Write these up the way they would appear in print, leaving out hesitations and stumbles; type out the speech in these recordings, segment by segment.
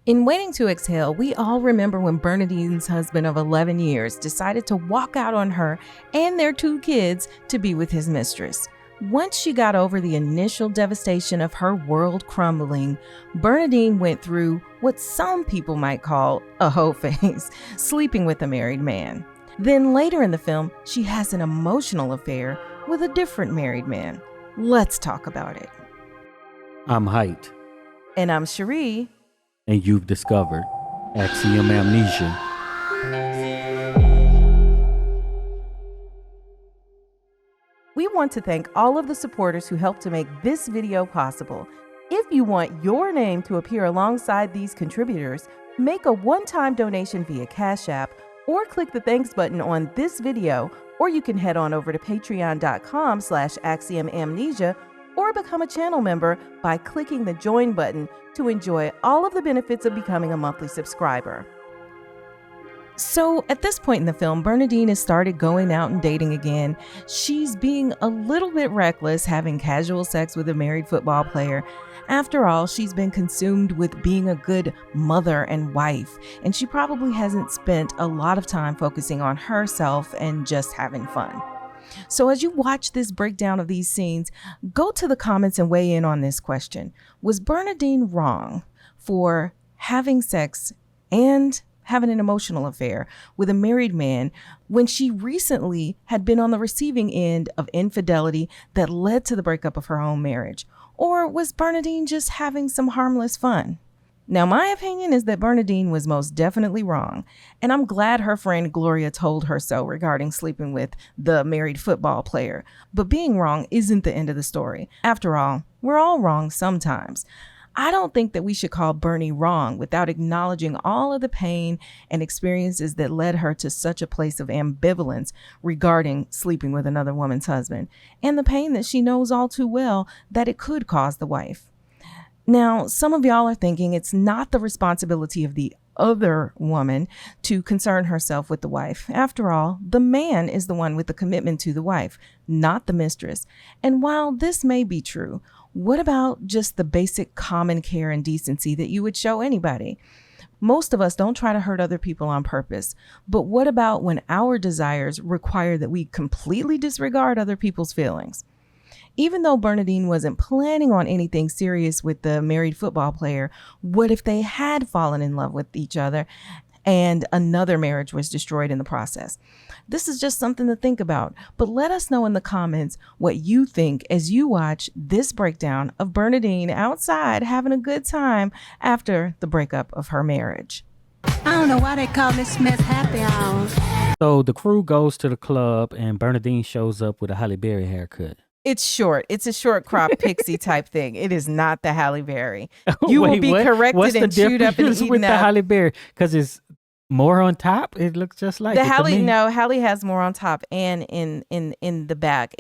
In Waiting to Exhale, we all remember when Bernadine's husband of 11 years decided to walk out on her and their 2 kids to be with his mistress. Once she got over the initial devastation of her world crumbling, Bernadine went through what some people might call a hoe phase, sleeping with a married man. Then later in the film, she has an emotional affair with a different married man. Let's talk about it. I'm Heit. And I'm Cheri. And you've discovered Axiom Amnesia. We want to thank all of the supporters who helped to make this video possible. If you want your name to appear alongside these contributors, make a one-time donation via Cash App or click the thanks button on this video, or you can head on over to patreon.com/axiomamnesia or become a channel member by clicking the join button to enjoy all of the benefits of becoming a monthly subscriber. So at this point in the film, Bernadine has started going out and dating again. She's being a little bit reckless, having casual sex with a married football player. After all, she's been consumed with being a good mother and wife, and she probably hasn't spent a lot of time focusing on herself and just having fun. So as you watch this breakdown of these scenes, go to the comments and weigh in on this question. Was Bernadine wrong for having sex and having an emotional affair with a married man when she recently had been on the receiving end of infidelity that led to the breakup of her own marriage? Or was Bernadine just having some harmless fun? Now, my opinion is that Bernadine was most definitely wrong, and I'm glad her friend Gloria told her so regarding sleeping with the married football player. But being wrong isn't the end of the story. After all, we're all wrong sometimes. I don't think that we should call Bernie wrong without acknowledging all of the pain and experiences that led her to such a place of ambivalence regarding sleeping with another woman's husband, and the pain that she knows all too well that it could cause the wife. Now, some of y'all are thinking it's not the responsibility of the other woman to concern herself with the wife. After all, the man is the one with the commitment to the wife, not the mistress. And while this may be true, what about just the basic common care and decency that you would show anybody? Most of us don't try to hurt other people on purpose, but what about when our desires require that we completely disregard other people's feelings? Even though Bernadine wasn't planning on anything serious with the married football player, what if they had fallen in love with each other and another marriage was destroyed in the process? This is just something to think about, but let us know in the comments what you think as you watch this breakdown of Bernadine outside having a good time after the breakup of her marriage. I don't know why they call this mess happy hour. So the crew goes to the club and Bernadine shows up with a Halle Berry haircut. It's short. It's a short crop pixie type thing. It is not the Halle Berry. You will be corrected What's and chewed up and with eaten the up. Halle Berry? Because it's more on top. It looks just like The it to Halle. me. No, Halle has more on top and in the back.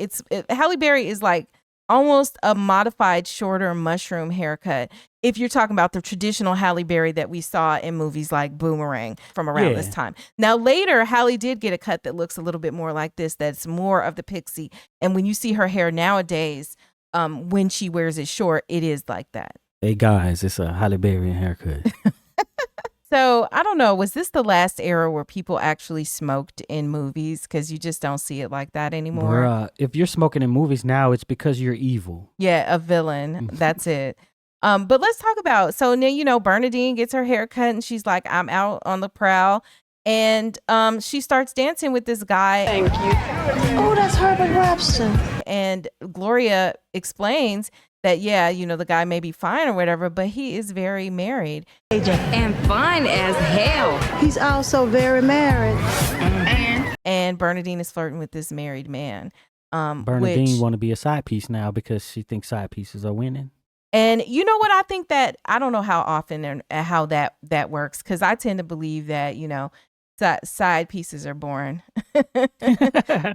Halle Berry is like almost a modified, shorter mushroom haircut. If you're talking about the traditional Halle Berry that we saw in movies like Boomerang from around this time. Now, later, Halle did get a cut that looks a little bit more like this, that's more of the pixie. And when you see her hair nowadays, when she wears it short, it is like that. Hey, guys, it's a Halle Berry haircut. So, I don't know, was this the last era where people actually smoked in movies? Because you just don't see it like that anymore. Bruh, if you're smoking in movies now, it's because you're evil. Yeah, a villain. That's it. But let's talk about, so now, Bernadine gets her hair cut and she's like, I'm out on the prowl. And she starts dancing with this guy. Thank you. Oh, that's Herbert Webster. And Gloria explains that, the guy may be fine or whatever, but he is very married. And fine as hell. He's also very married. And Bernadine is flirting with this married man. Bernadine want to be a side piece now because she thinks side pieces are winning. And you know what? I think that, I don't know how often and how that works, because I tend to believe that, side pieces are born.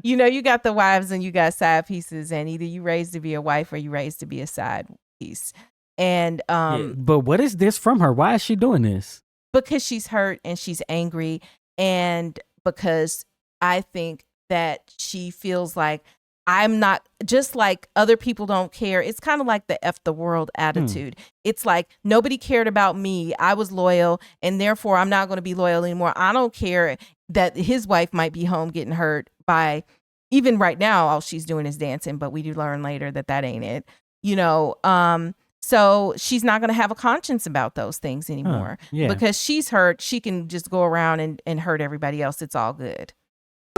You got the wives and you got side pieces, and either you raised to be a wife or you raised to be a side piece. And but what is this from her? Why is she doing this? Because she's hurt and she's angry, and because I think that she feels like I'm not, just like other people don't care. It's kind of like the F the world attitude. It's like nobody cared about me. I was loyal and therefore I'm not going to be loyal anymore. I don't care that his wife might be home getting hurt by, even right now, all she's doing is dancing, but we do learn later that that ain't it, you know? So she's not going to have a conscience about those things anymore because she's hurt. She can just go around and hurt everybody else. It's all good.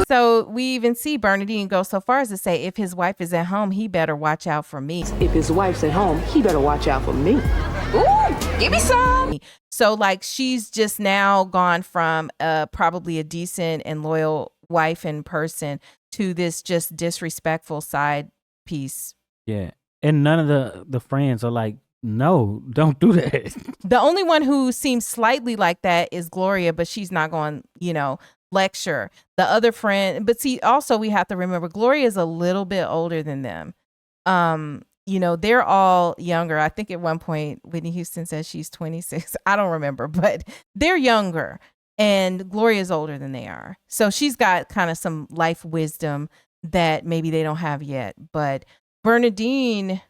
So we even see Bernadine go so far as to say, if his wife is at home, he better watch out for me. If his wife's at home, he better watch out for me. Ooh, give me some. So like she's just now gone from probably a decent and loyal wife and person to this just disrespectful side piece. Yeah. And none of the friends are like, no, don't do that. The only one who seems slightly like that is Gloria, but she's not going, lecture. The other friend, but see, also we have to remember Gloria is a little bit older than them. They're all younger. I think at one point Whitney Houston says she's 26. I don't remember, but they're younger and Gloria's older than they are. So she's got kind of some life wisdom that maybe they don't have yet. But Bernadine,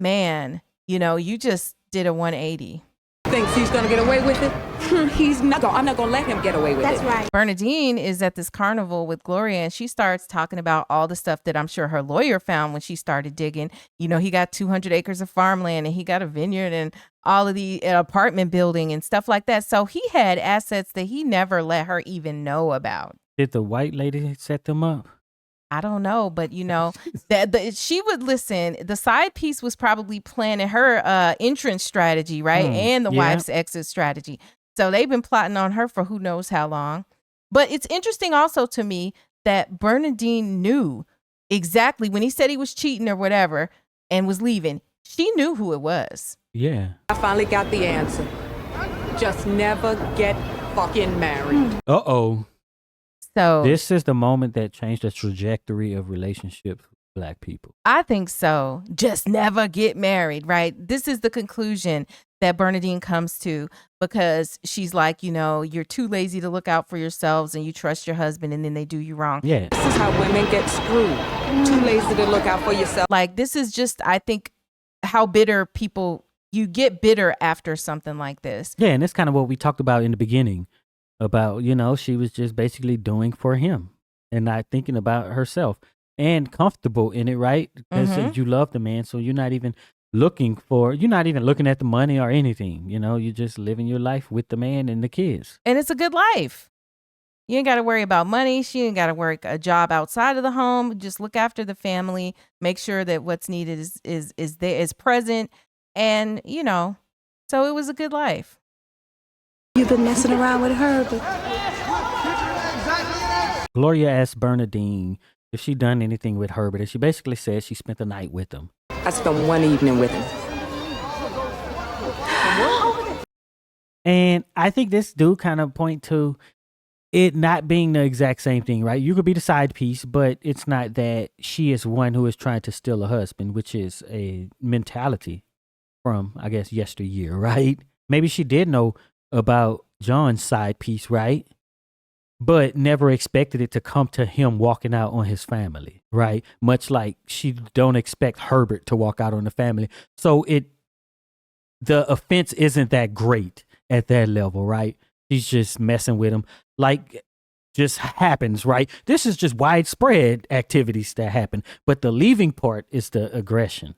man, you just did a 180. Thinks he's gonna get away with it? I'm not gonna let him get away with it. That's right. Bernadine is at this carnival with Gloria and she starts talking about all the stuff that I'm sure her lawyer found when she started digging. He got 200 acres of farmland and he got a vineyard and all of the apartment building and stuff like that. So he had assets that he never let her even know about. Did the white lady set them up? I don't know, but that she would listen. The side piece was probably planning her entrance strategy, right? And the wife's exit strategy. So they've been plotting on her for who knows how long. But it's interesting also to me that Bernadine knew exactly when he said he was cheating or whatever and was leaving. She knew who it was. Yeah. I finally got the answer. Just never get fucking married. Uh-oh. So this is the moment that changed the trajectory of relationships with Black people. I think so. Just never get married, right? This is the conclusion that Bernadine comes to because she's like, you're too lazy to look out for yourselves and you trust your husband and then they do you wrong. Yeah. This is how women get screwed. Too lazy to look out for yourself. Like this is just, I think, how bitter you get bitter after something like this. Yeah, and that's kind of what we talked about in the beginning. About, she was just basically doing for him and not thinking about herself and comfortable in it, right? Because you love the man, so you're not even looking at the money or anything, you're just living your life with the man and the kids. And it's a good life. You ain't got to worry about money. She ain't got to work a job outside of the home. Just look after the family, make sure that what's needed is there, is present. And, so it was a good life. You've been messing around with Herbert. Gloria asked Bernadine if she done anything with Herbert, and she basically said she spent the night with him. I spent one evening with him. And I think this do kind of point to it not being the exact same thing, right? You could be the side piece, but it's not that she is one who is trying to steal a husband, which is a mentality from, I guess, yesteryear, right? Maybe she did know about John's side piece, right? But never expected it to come to him walking out on his family, right? Much like she don't expect Herbert to walk out on the family. So the offense isn't that great at that level, right? She's just messing with him like just happens, right? This is just widespread activities that happen. But the leaving part is the aggression.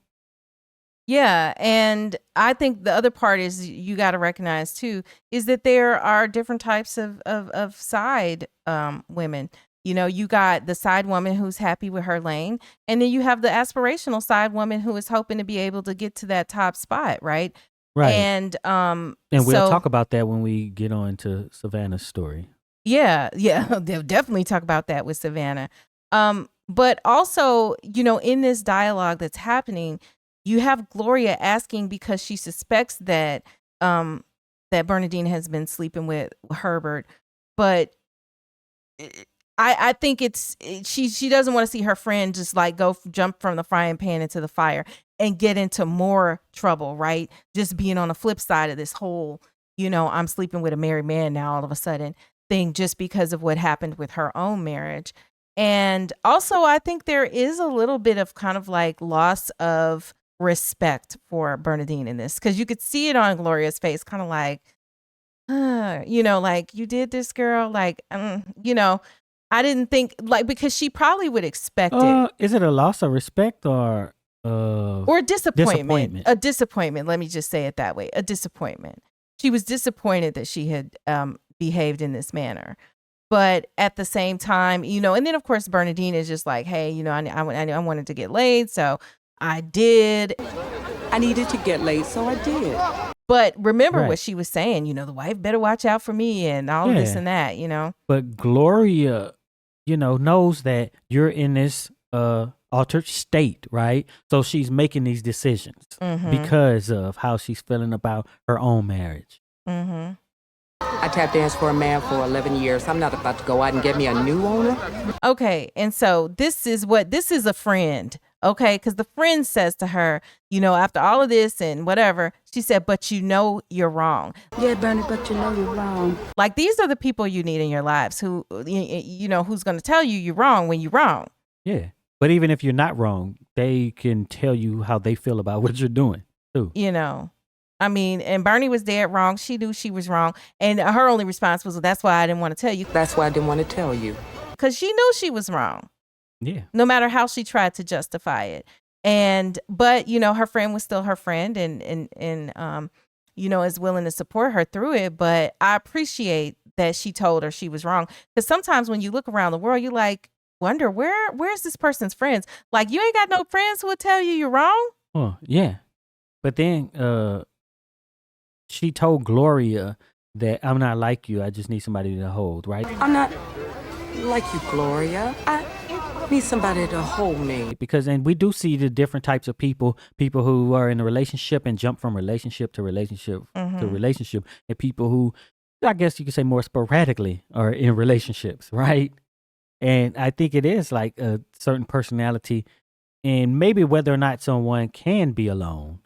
Yeah, and I think the other part is you got to recognize too is that there are different types of side women. You got the side woman who's happy with her lane, and then you have the aspirational side woman who is hoping to be able to get to that top spot, right? Right. And we'll talk about that when we get on to Savannah's story. Yeah, they'll definitely talk about that with Savannah. But also, in this dialogue that's happening, you have Gloria asking because she suspects that that Bernadine has been sleeping with Herbert, but I think she doesn't want to see her friend just like jump from the frying pan into the fire and get into more trouble, right? Just being on the flip side of this whole, I'm sleeping with a married man now all of a sudden thing just because of what happened with her own marriage. And also, I think there is a little bit of kind of like loss of respect for Bernadine in this, because you could see it on Gloria's face, kind of like, like, you did this, girl. Like, I didn't think, like, because she probably would expect it. Is it a loss of respect or disappointment? A disappointment. Let me just say it that way. A disappointment. She was disappointed that she had behaved in this manner. But at the same time, and then of course Bernadine is just like, hey, I wanted to get laid, so I did. I needed to get laid, so I did. But remember what she was saying, the wife better watch out for me and all of this and that, But Gloria, knows that you're in this altered state, right? So she's making these decisions because of how she's feeling about her own marriage. Mm-hmm. I tap danced for a man for 11 years. I'm not about to go out and get me a new owner. Okay, and so this is a friend, okay? Because the friend says to her, after all of this and whatever, she said, but you're wrong. Yeah, Bernie, but you're wrong. Like, these are the people you need in your lives who, who's going to tell you you're wrong when you're wrong. Yeah, but even if you're not wrong, they can tell you how they feel about what you're doing, too. I mean, and Bernie was dead wrong. She knew she was wrong. And her only response was, well, that's why I didn't want to tell you. That's why I didn't want to tell you. Because she knew she was wrong. Yeah. No matter how she tried to justify it. But her friend was still her friend and is willing to support her through it. But I appreciate that she told her she was wrong. Because sometimes when you look around the world, you like wonder, where's this person's friends? Like, you ain't got no friends who will tell you you're wrong? Well, yeah. But then she told Gloria that I'm not like you. I just need somebody to hold, right? I'm not like you, Gloria. I need somebody to hold me. And we do see the different types of people who are in a relationship and jump from relationship to relationship to relationship, and people who, I guess you could say more sporadically, are in relationships, right? And I think it is like a certain personality, and maybe whether or not someone can be alone.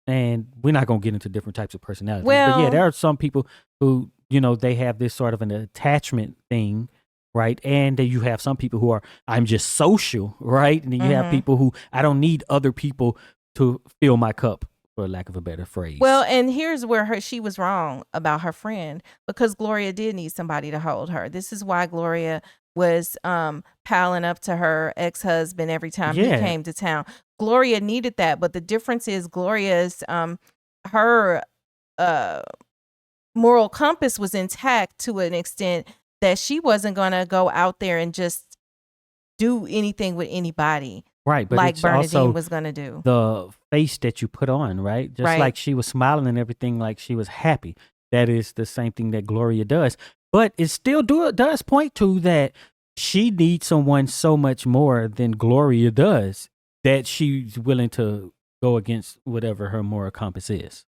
And we're not going to get into different types of personalities. Well, but yeah, there are some people who, they have this sort of an attachment thing, right? And then you have some people who are, I'm just social, right? And then you have people who, I don't need other people to fill my cup, for lack of a better phrase. Well, and here's where she was wrong about her friend, because Gloria did need somebody to hold her. This is why Gloria was palling up to her ex-husband every time he came to town. Gloria needed that, but the difference is Gloria's her moral compass was intact to an extent that she wasn't going to go out there and just do anything with anybody. Right, but like it's Bernadine also was going to do. The face that you put on, right? Just like she was smiling and everything, like she was happy. That is the same thing that Gloria does. But it still does point to that she needs someone so much more than Gloria does, that she's willing to go against whatever her moral compass is.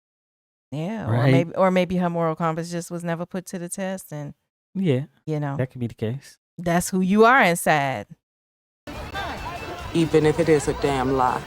Yeah, right? or maybe her moral compass just was never put to the test, and that could be the case. That's who you are inside. Even if it is a damn lie.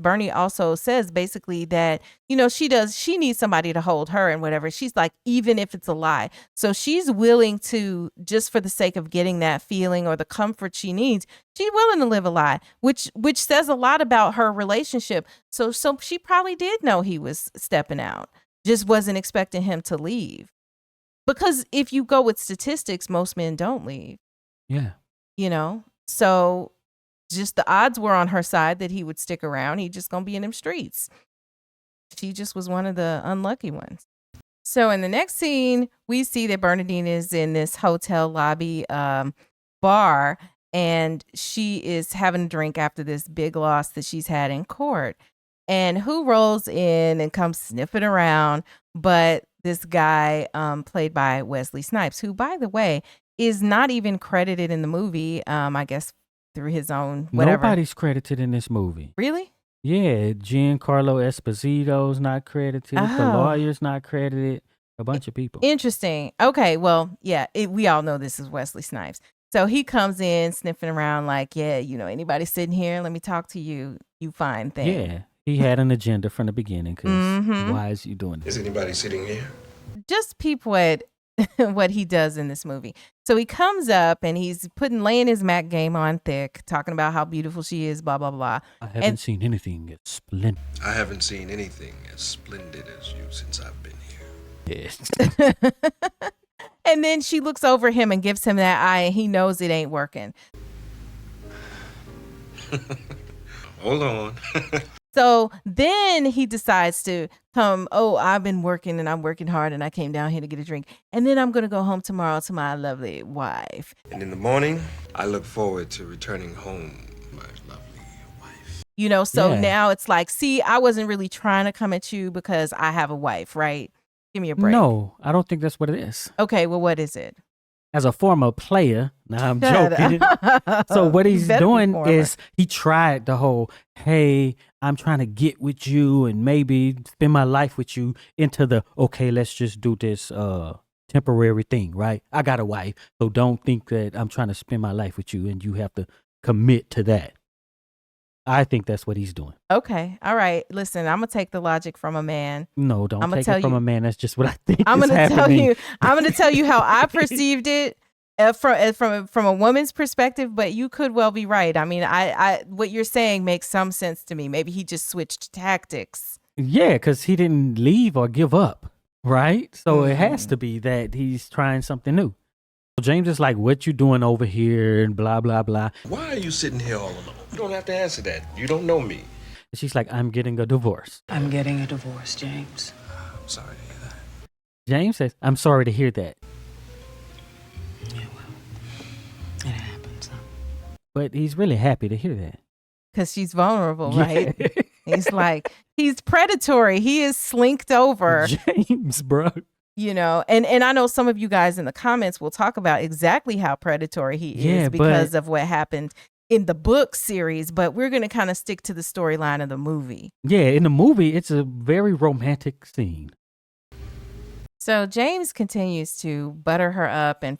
Bernie also says basically that, she needs somebody to hold her and whatever. She's like, even if it's a lie. So she's willing to, just for the sake of getting that feeling or the comfort she needs, she's willing to live a lie, which says a lot about her relationship. So she probably did know he was stepping out, just wasn't expecting him to leave. Because if you go with statistics, most men don't leave. Yeah. So just the odds were on her side that he would stick around. He just gonna be in them streets. She just was one of the unlucky ones. So in the next scene, we see that Bernadine is in this hotel lobby bar, and she is having a drink after this big loss that she's had in court. And who rolls in and comes sniffing around but this guy played by Wesley Snipes, who, by the way, is not even credited in the movie, I guess through his own whatever. Nobody's credited in this movie. Really? Yeah, Giancarlo Esposito's not credited. The lawyer's not credited. A bunch of people. Interesting. Okay, well, yeah, we all know this is Wesley Snipes. So he comes in sniffing around like, yeah, anybody sitting here, let me talk to you, you fine thing. Yeah, he had an agenda from the beginning, because why is you doing this? Is anybody sitting here? Just peep what what he does in this movie. So he comes up and he's laying his Mac game on thick, talking about how beautiful she is, blah, blah, blah. I haven't seen anything as splendid. I haven't seen anything as splendid as you since I've been here. Yes. And then she looks over him and gives him that eye, and he knows it ain't working. Hold on. So then he decides to come, I've been working and I'm working hard and I came down here to get a drink. And then I'm going to go home tomorrow to my lovely wife. And in the morning, I look forward to returning home, my lovely wife. You know, so Yeah. now it's like, see, I wasn't really trying to come at you because I have a wife, right? Give me a break. No, I don't think that's what it is. Okay, well, what is it? As a former player, now I'm Shut joking. up. So what You he's better be doing former. is he tried the whole, hey, I'm trying to get with you and maybe spend my life with you into the, okay, let's just do this temporary thing, right? I got a wife, so don't think that I'm trying to spend my life with you and you have to commit to that. I think that's what he's doing. Okay, all right. Listen, I'm gonna take the logic from a man. No, don't I'ma take tell it from you- a man. That's just what I think I'm is gonna happening. I'm gonna tell you how I perceived it from a woman's perspective, but you could well be right. I mean, I what you're saying makes some sense to me. Maybe he just switched tactics. Yeah, because he didn't leave or give up, right? So it has Mhm. to be that he's trying something new. So James is like, what you doing over here and blah, blah, blah. Why are you sitting here all alone? You don't have to answer that. You don't know me. And she's like, I'm getting a divorce. I'm getting a divorce, James. I'm sorry to hear that. James says, I'm sorry to hear that. Yeah, well, it happens. Huh? But he's really happy to hear that. Because she's vulnerable, right? Yeah. He's like, he's predatory. He is slinked over, James, bro. you know. And I know some of you guys in the comments will talk about exactly how predatory he Yeah, is because of what happened in the book series. But we're going to kind of stick to the storyline of the movie. Yeah, in the movie, it's a very romantic scene. So James continues to butter her up and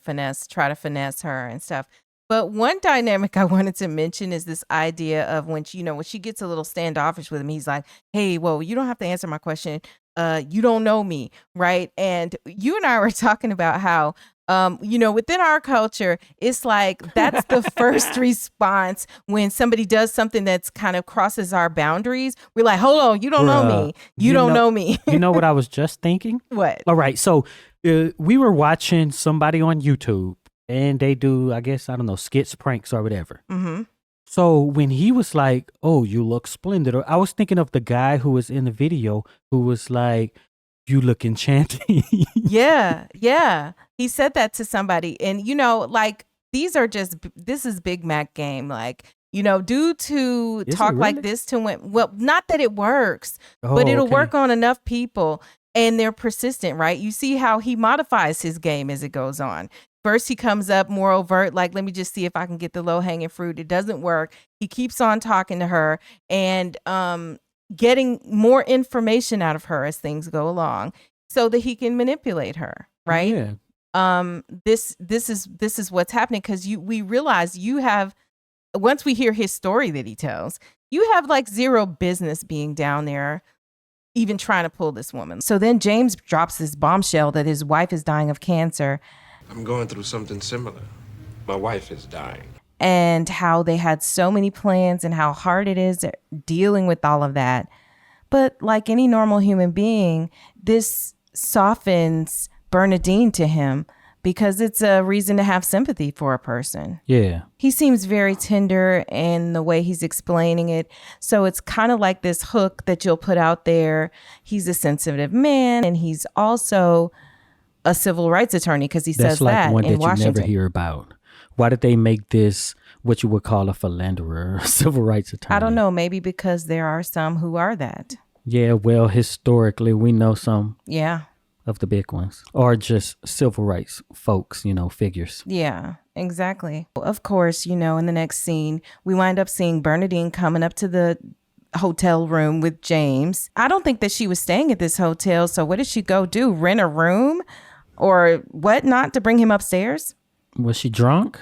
try to finesse her and stuff. But one dynamic I wanted to mention is this idea of when she gets a little standoffish with him, he's like, hey, well, you don't have to answer my question. You don't know me, right? And you and I were talking about how, within our culture, it's like that's the first response when somebody does something that's kind of crosses our boundaries. We're like, hold on, you don't know Bruh, me. You don't know me. You know what I was just thinking? What? All right, so we were watching somebody on YouTube, and they do, I guess, I don't know, skits, pranks, or whatever. Mm-hmm. So when he was like, oh, you look splendid, I was thinking of the guy who was in the video who was like, you look enchanting. Yeah. He said that to somebody. And, this is Big Mac game. Like, due to Is it talk like really? this to women. Well, not that it works, Oh, but it'll okay. work on enough people and they're persistent, right? You see how he modifies his game as it goes on. First, he comes up more overt, like, let me just see if I can get the low hanging fruit. It doesn't work. He keeps on talking to her and getting more information out of her as things go along so that he can manipulate her, right? Yeah. This is what's happening because we realize you have, once we hear his story that he tells, you have like zero business being down there even trying to pull this woman. So then James drops this bombshell that his wife is dying of cancer I'm going through something similar. My wife is dying. and how they had so many plans and how hard it is dealing with all of that. But like any normal human being, this softens Bernadine to him because it's a reason to have sympathy for a person. Yeah. He seems very tender in the way he's explaining it. So it's kind of like this hook that you'll put out there. He's a sensitive man and he's also a civil rights attorney because he That's says like that one in that you Washington. never hear about. Why did they make this what you would call a philanderer, a civil rights attorney? I don't know. Maybe because there are some who are that. Yeah, well, historically, we know some Yeah. of the big ones, or just civil rights folks, figures. Yeah, exactly. Of course, in the next scene, we wind up seeing Bernadine coming up to the hotel room with James. I don't think that she was staying at this hotel. So what did she go do? Rent a room or whatnot to bring him upstairs? Was she drunk?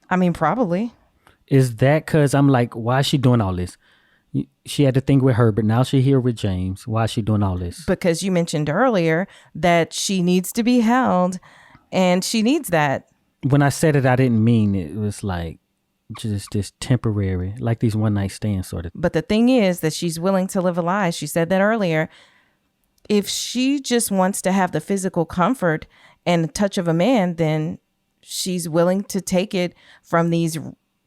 I mean, probably. Is that because I'm like, why is she doing all this? She had to think with her, but now she here with James. Why is she doing all this? Because you mentioned earlier that she needs to be held And she needs that. When I said it, I didn't mean it was like just this temporary, like these one night stands sort of. But the thing is that she's willing to live a lie. She said that earlier. If she just wants to have the physical comfort and the touch of a man, then she's willing to take it from these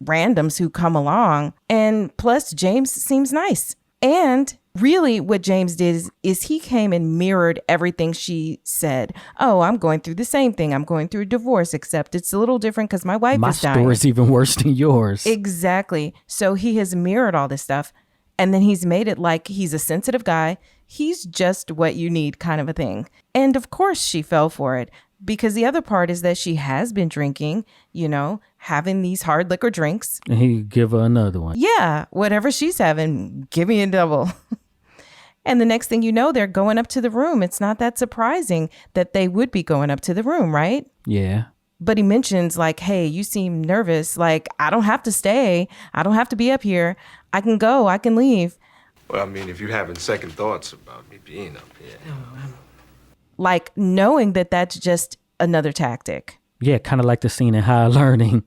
randoms who come along. And plus, James seems nice. And really what James did is he came and mirrored everything she said. Oh, I'm going through the same thing. I'm going through a divorce, except it's a little different because my wife is dying. My story's even worse than yours. Exactly. So he has mirrored all this stuff. And then he's made it like he's a sensitive guy. He's just what you need kind of a thing. And of course she fell for it. Because the other part is that she has been drinking, you know, having these hard liquor drinks. And he give her another one. Yeah, whatever she's having, give me a double. And the next thing you know, they're going up to the room. It's not that surprising that they would be going up to the room, right? Yeah. But he mentions like, hey, you seem nervous. Like, I don't have to stay. I don't have to be up here. I can go. I can leave. Well, I mean, if you're having second thoughts about me being up here. Like knowing that that's just another tactic. Yeah, kind of like the scene in High Learning.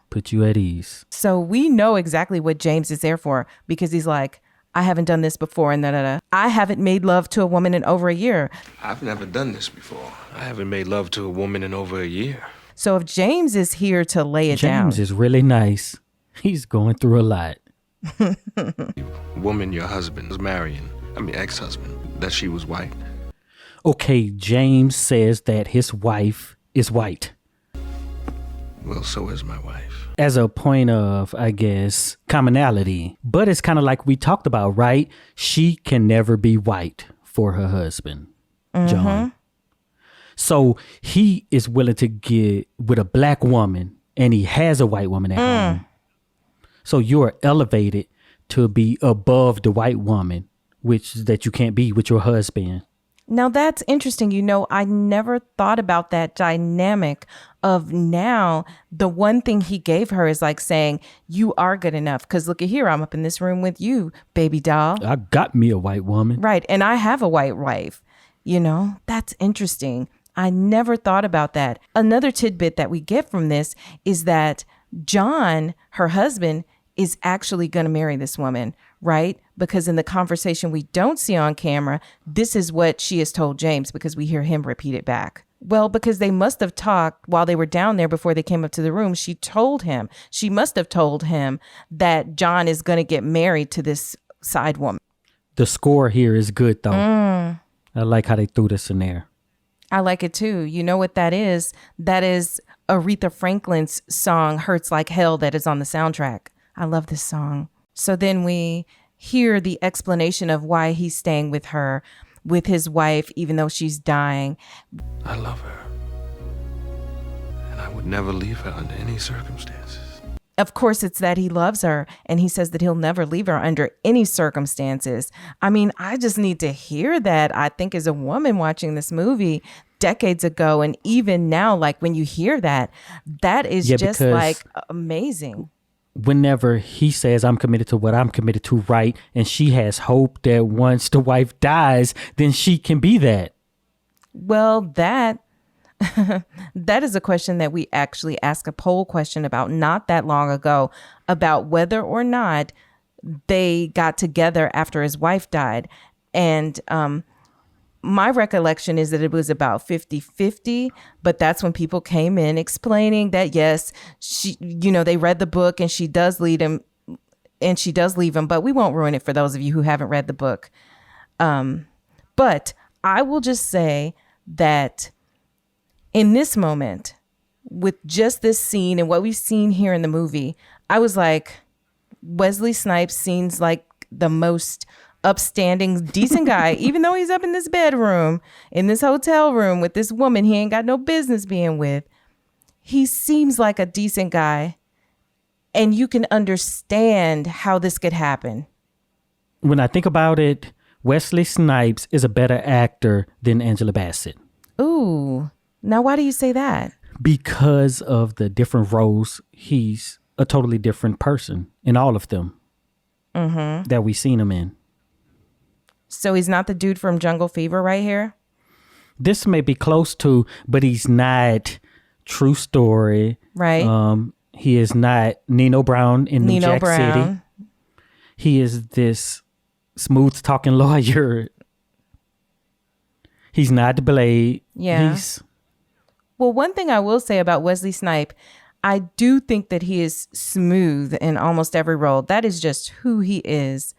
Put you at ease. So we know exactly what James is there for because he's like, I haven't done this before and da-da-da. I haven't made love to a woman in over a year. I've never done this before. I haven't made love to a woman in over a year. So if James is here to lay it down. James is really nice. He's going through a lot. Woman your husband was marrying, ex-husband, that she was white. Okay, James says that his wife is white. Well, so is my wife. As a point of, I guess, commonality. But it's kind of like we talked about, right? She can never be white for her husband, John. So he is willing to get with a black woman and he has a white woman at home. So you're elevated to be above the white woman, which that you can't be with your husband. Now that's interesting. You know, I never thought about that dynamic of now the one thing he gave her is like saying, you are good enough. Because look at here, I'm up in this room with you, baby doll. I got me a white woman. Right. And I have a white wife. You know, that's interesting. I never thought about that. Another tidbit that we get from this is that John, her husband, is actually going to marry this woman, right? Because in the conversation we don't see on camera, this is what she has told James because we hear him repeat it back. Well, because they must have talked while they were down there before they came up to the room. She must have told him that John is going to get married to this side woman. The score here is good, though. I like how they threw this in there. I like it, too. You know what that is? That is Aretha Franklin's song, Hurts Like Hell, that is on the soundtrack. I love this song. So then we hear the explanation of why he's staying with her, with his wife, even though she's dying. I love her. And I would never leave her under any circumstances. Of course, it's that he loves her, and he says that he'll never leave her under any circumstances. I mean, I just need to hear that. I think as a woman watching this movie decades ago, and even now, like when you hear that, that is just like amazing. Whenever he says, I'm committed to what I'm committed to, right? And she has hope that once the wife dies, then she can be that. Well, that is a question that we actually asked a poll question about not that long ago, about whether or not they got together after his wife died. And my recollection is that it was about 50-50, but that's when people came in explaining that, yes, she, you know, they read the book and she does lead him and she does leave him, but we won't ruin it for those of you who haven't read the book. But I will just say that in this moment, with just this scene and what we've seen here in the movie, I was like, Wesley Snipes seems like the most upstanding, decent guy, even though he's up in this bedroom, in this hotel room with this woman he ain't got no business being with. He seems like a decent guy, and you can understand how this could happen. When I think about it, Wesley Snipes is a better actor than Angela Bassett. Ooh, now why do you say that? Because of the different roles, he's a totally different person in all of them that we've seen him in. So he's not the dude from Jungle Fever right here? This may be close to, but he's not true story. Right. He is not Nino Brown in New Nino Jack Brown. City. He is this smooth talking lawyer. He's not the Blade. Yeah. Well, one thing I will say about Wesley Snipes, I do think that he is smooth in almost every role. That is just who he is.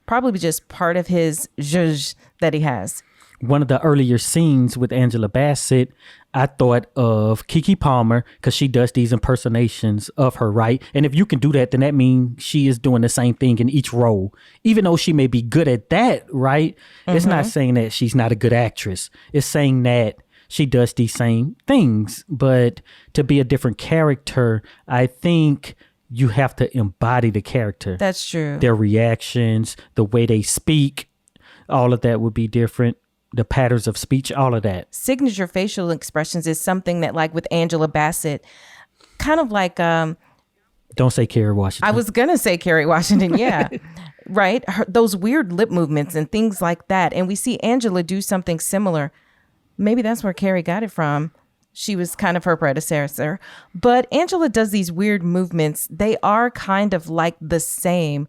Probably just part of his zhuzh that he has. One of the earlier scenes with Angela Bassett, I thought of Keke Palmer because she does these impersonations of her, right? And if you can do that, then that means she is doing the same thing in each role. Even though she may be good at that, right? It's not saying that she's not a good actress. It's saying that she does these same things. But to be a different character, I think you have to embody the character. That's true. Their reactions, the way they speak, all of that would be different. The patterns of speech, all of that. Signature facial expressions is something that, like with Angela Bassett, kind of like Don't say Kerry Washington. I was gonna say Kerry Washington, yeah. Right? Those weird lip movements and things like that. And we see Angela do something similar. Maybe that's where Kerry got it from. She was kind of her predecessor. But Angela does these weird movements. They are kind of like the same.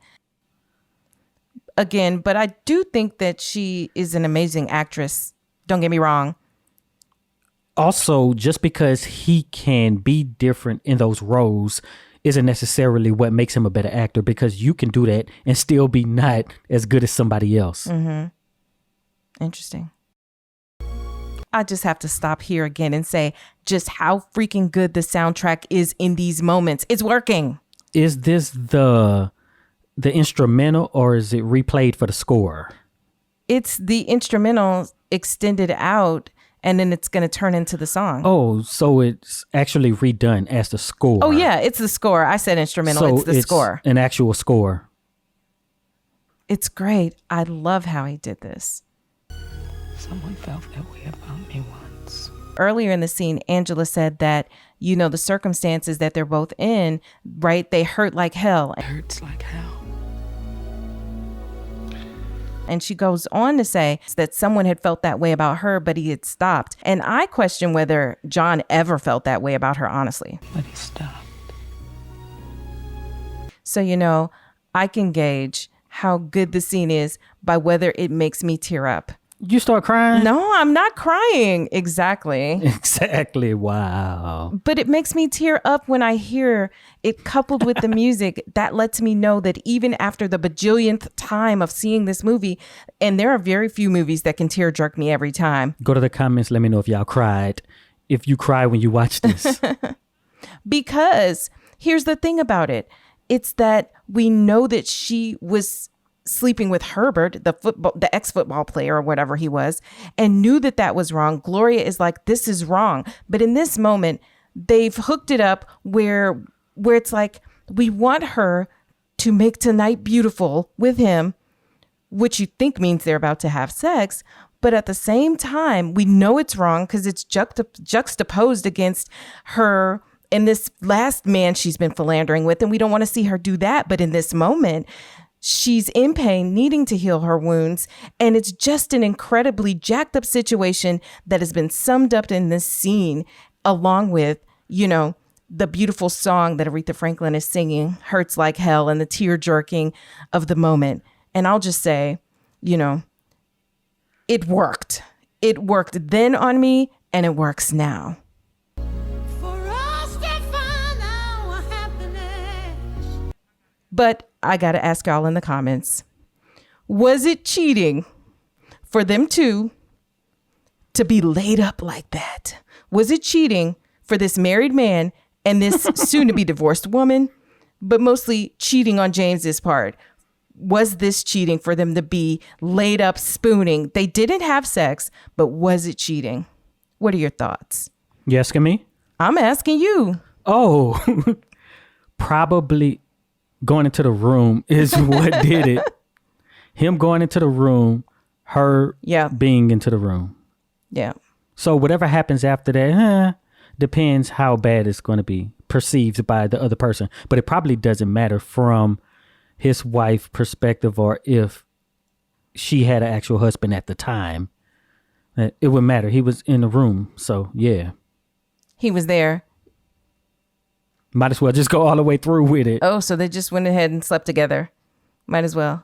Again, but I do think that she is an amazing actress. Don't get me wrong. Also, just because he can be different in those roles isn't necessarily what makes him a better actor, because you can do that and still be not as good as somebody else. Interesting. I just have to stop here again and say just how freaking good the soundtrack is in these moments. It's working. Is this the instrumental, or is it replayed for the score? It's the instrumental extended out, and then it's going to turn into the song. Oh, so it's actually redone as the score. Oh, yeah, it's the score. I said instrumental. So it's the score. An actual score. It's great. I love how he did this. Someone felt that way about me once. Earlier in the scene, Angela said that, you know, the circumstances that they're both in, right, they hurt like hell. It hurts like hell. And she goes on to say that someone had felt that way about her, but he had stopped. And I question whether John ever felt that way about her, honestly. But he stopped. So, you know, I can gauge how good the scene is by whether it makes me tear up. You start crying? No, I'm not crying. Exactly. Exactly. Wow. But it makes me tear up when I hear it coupled with the music. That lets me know that even after the bajillionth time of seeing this movie, and there are very few movies that can tear jerk me every time. Go to the comments. Let me know if y'all cried. If you cry when you watch this. Because here's the thing about it. It's that we know that she was sleeping with Herbert, the ex-football player or whatever he was, and knew that that was wrong. Gloria is like, this is wrong. But in this moment, they've hooked it up where it's like, we want her to make tonight beautiful with him, which you think means they're about to have sex. But at the same time, we know it's wrong because it's juxtaposed against her and this last man she's been philandering with. And we don't want to see her do that. But in this moment, she's in pain, needing to heal her wounds. And it's just an incredibly jacked up situation that has been summed up in this scene, along with, you know, the beautiful song that Aretha Franklin is singing, Hurts Like Hell, and the tear jerking of the moment. And I'll just say, you know, it worked. It worked then on me, and it works now. But I got to ask y'all in the comments, was it cheating for them two to be laid up like that? Was it cheating for this married man and this soon to be divorced woman, but mostly cheating on James's part? Was this cheating for them to be laid up spooning? They didn't have sex, but was it cheating? What are your thoughts? You asking me? I'm asking you. Oh, probably going into the room is what did it. Him going into the room, her being into the room. Yeah. So whatever happens after that, depends how bad it's going to be perceived by the other person. But it probably doesn't matter from his wife's perspective, or if she had an actual husband at the time. It wouldn't matter. He was in the room. So, yeah. He was there. Might as well just go all the way through with it. Oh, so they just went ahead and slept together. Might as well.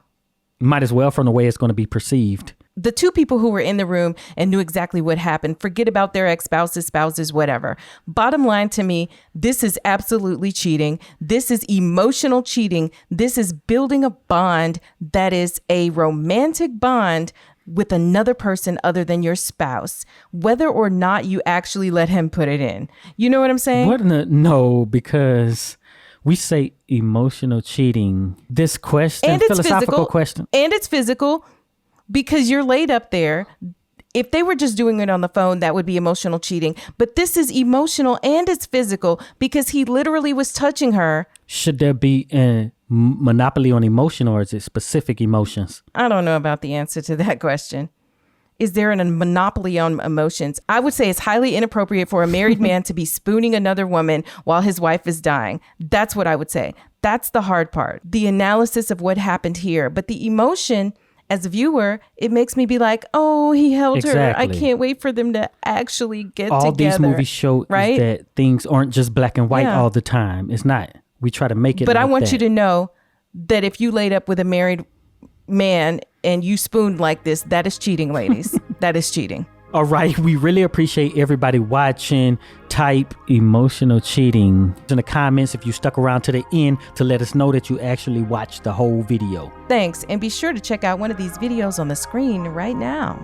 Might as well from the way it's going to be perceived. The two people who were in the room and knew exactly what happened, forget about their ex-spouses, spouses, whatever. Bottom line to me, this is absolutely cheating. This is emotional cheating. This is building a bond that is a romantic bond with another person other than your spouse, whether or not you actually let him put it in. You know what I'm saying? No, because we say emotional cheating. This question, and it's philosophical physical, question. And it's physical because you're laid up there. If they were just doing it on the phone, that would be emotional cheating. But this is emotional and it's physical because he literally was touching her. Should there be a monopoly on emotion, or is it specific emotions? I don't know about the answer to that question. Is there a monopoly on emotions? I would say it's highly inappropriate for a married man to be spooning another woman while his wife is dying. That's what I would say. That's the hard part. The analysis of what happened here. But the emotion, as a viewer, it makes me be like, oh, he held her. I can't wait for them to actually get together. All these movies show right? is that things aren't just black and white all the time. It's not. We try to make it But like I want that. you to know that if you laid up with a married man and you spooned like this, that is cheating, ladies. That is cheating. All right. We really appreciate everybody watching. Type emotional cheating in the comments if you stuck around to the end to let us know that you actually watched the whole video. Thanks. And be sure to check out one of these videos on the screen right now.